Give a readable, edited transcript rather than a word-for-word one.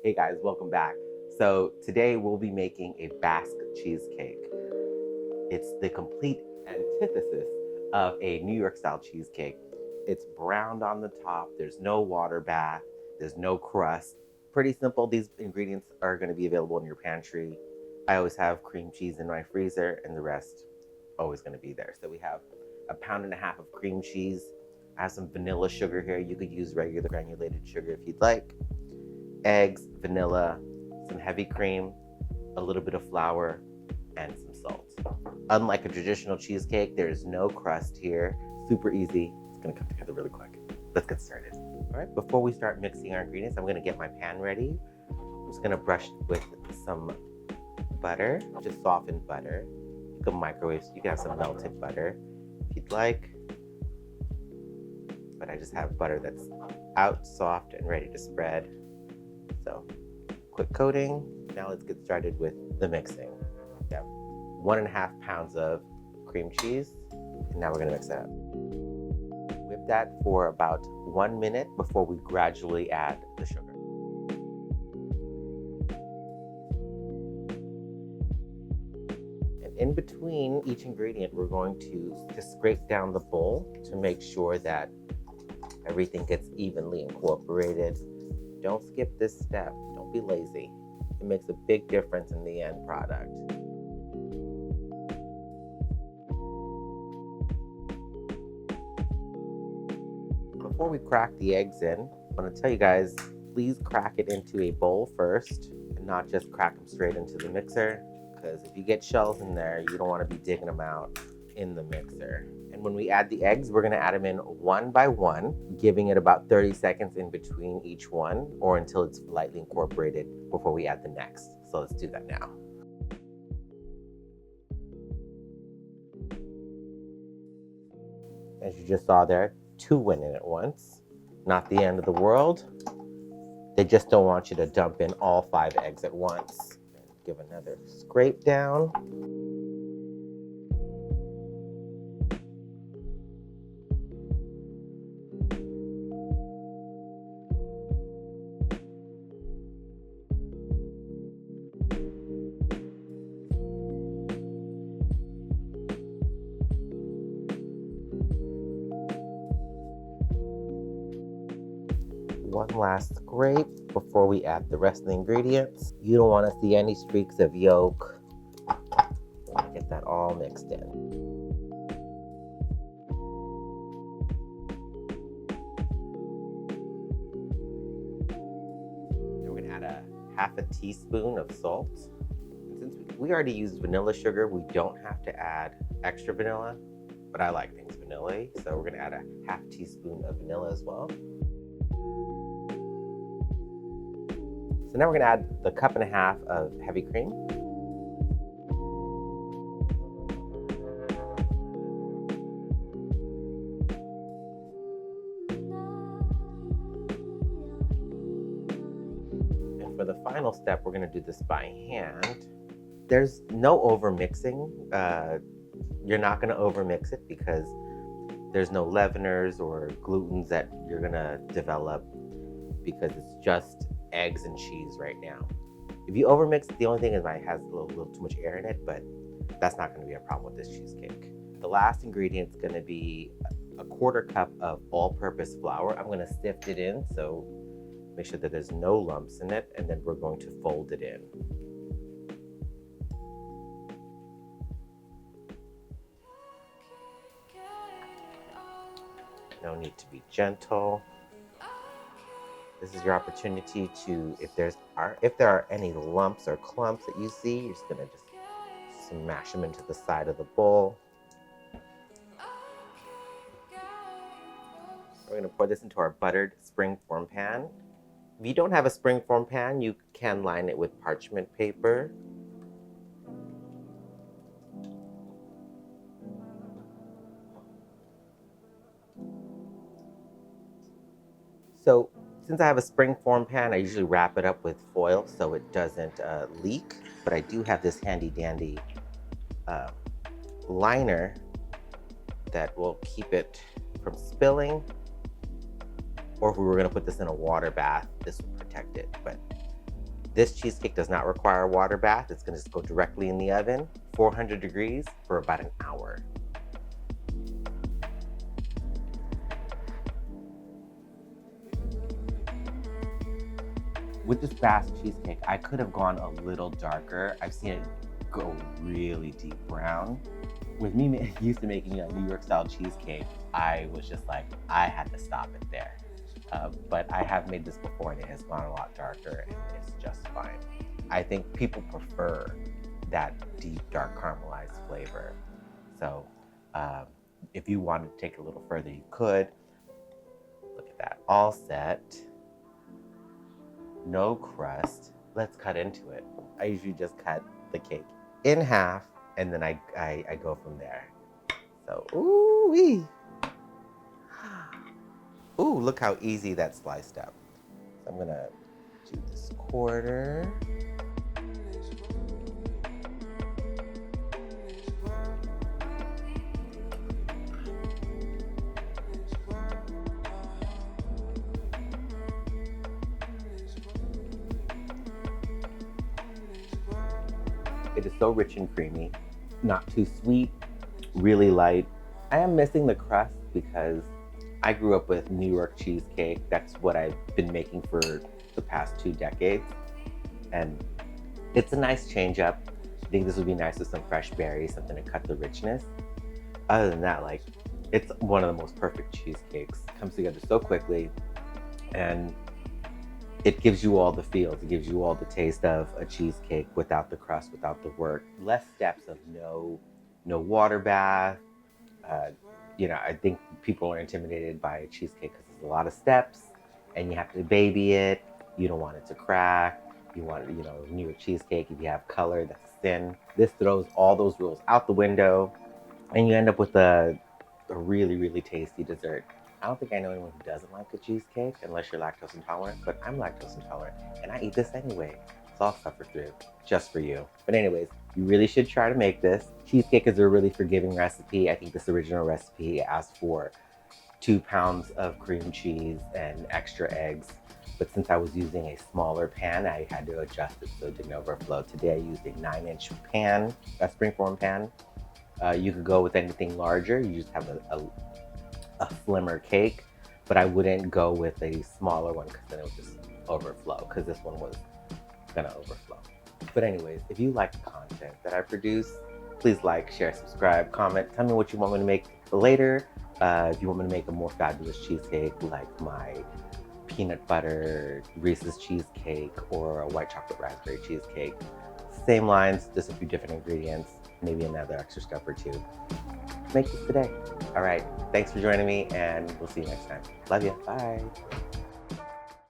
Hey guys, welcome back. So today we'll be making a Basque cheesecake. It's the complete antithesis of a New York style cheesecake. It's browned on the top, there's no water bath, there's no crust. Pretty simple. These ingredients are going to be available in your pantry. I always have cream cheese in my freezer and the rest always going to be there. So we have a pound and a half of cream cheese. I have some vanilla sugar here. You could use regular granulated sugar if you'd like. Eggs, vanilla, some heavy cream, a little bit of flour, and some salt. Unlike a traditional cheesecake, there's no crust here. Super easy. It's gonna come together really quick. Let's get started. All right, before we start mixing our ingredients, I'm gonna get my pan ready. I'm just gonna brush with some butter, just softened butter. You can microwave, you can have some melted butter if you'd like. But I just have butter that's out, soft, and ready to spread. So, quick coating. Now let's get started with the mixing. We have 1.5 pounds of cream cheese, and now we're gonna mix that up. Whip that for about 1 minute before we gradually add the sugar. And in between each ingredient, we're going to just scrape down the bowl to make sure that everything gets evenly incorporated. Don't skip this step. Don't be lazy. It makes a big difference in the end product. Before we crack the eggs in, I want to tell you guys, please crack it into a bowl first and not just crack them straight into the mixer, because if you get shells in there, you don't want to be digging them out in the mixer. And when we add the eggs, we're gonna add them in one by one, giving it about 30 seconds in between each one, or until it's lightly incorporated before we add the next. So let's do that now. As you just saw there, 2 went in at once. Not the end of the world. They just don't want you to dump in all 5 eggs at once. Give another scrape down. One last scrape before we add the rest of the ingredients. You don't want to see any streaks of yolk. Get that all mixed in. Then we're gonna add a half a teaspoon of salt. And since we already used vanilla sugar, we don't have to add extra vanilla, but I like things vanilla, so we're gonna add a half teaspoon of vanilla as well. So now we're gonna add the 1.5 cups of heavy cream. And for the final step, we're gonna do this by hand. There's no over mixing. You're not gonna over mix it because there's no leaveners or glutens that you're gonna develop, because it's just eggs and cheese right now. If you overmix it, the only thing is it has a little too much air in it, but that's not going to be a problem with this cheesecake. The last ingredient is going to be a 1/4 cup of all-purpose flour. I'm going to sift it in, so make sure that there's no lumps in it, and then we're going to fold it in. No need to be gentle. This is your opportunity to, if there are any lumps or clumps that you see, you're just gonna just smash them into the side of the bowl. We're gonna pour this into our buttered springform pan. If you don't have a springform pan, you can line it with parchment paper. So since I have a springform pan, I usually wrap it up with foil so it doesn't leak, but I do have this handy dandy liner that will keep it from spilling. Or if we were gonna put this in a water bath, this would protect it. But This cheesecake does not require a water bath. It's gonna just go directly in the oven, 400 degrees for about an hour. With this Basque cheesecake, I could have gone a little darker. I've seen it go really deep brown. With me used to making a New York style cheesecake, I was just like, I had to stop it there. But I have made this before and it has gone a lot darker and it's just fine. I think people prefer that deep, dark caramelized flavor. So if you wanted to take it a little further, you could. Look at that, all set. No crust. Let's cut into it. I usually just cut the cake in half and then I go from there. So, ooh-wee. Ooh, look how easy that sliced up. So I'm gonna do this quarter. It is so rich and creamy, not too sweet, really light. I am missing the crust because I grew up with New York cheesecake. That's what I've been making for the past 2 decades. And it's a nice change up. I think this would be nice with some fresh berries, something to cut the richness. Other than that, like, it's one of the most perfect cheesecakes. It comes together so quickly and it gives you all the feels. It gives you all the taste of a cheesecake without the crust, without the work. Less steps of no water bath. I think people are intimidated by a cheesecake because there's a lot of steps and you have to baby it. You don't want it to crack. You want, New York cheesecake, if you have color, that's thin. This throws all those rules out the window and you end up with a really, really tasty dessert. I don't think I know anyone who doesn't like a cheesecake unless you're lactose intolerant, but I'm lactose intolerant and I eat this anyway. So I'll suffer through just for you. But anyways, you really should try to make this. Cheesecake is a really forgiving recipe. I think this original recipe asked for 2 pounds of cream cheese and extra eggs. But since I was using a smaller pan, I had to adjust it so it didn't overflow. Today I used a 9-inch pan, a springform pan. You could go with anything larger. You just have a slimmer cake, but I wouldn't go with a smaller one because then it would just overflow, because this one was gonna overflow. But anyways, if you like the content that I produce, please like, share, subscribe, comment. Tell me what you want me to make later. If you want me to make a more fabulous cheesecake like my peanut butter Reese's cheesecake or a white chocolate raspberry cheesecake, same lines, just a few different ingredients, maybe another extra step or two. Make this today. All right, thanks for joining me and we'll see you next time. Love you, bye.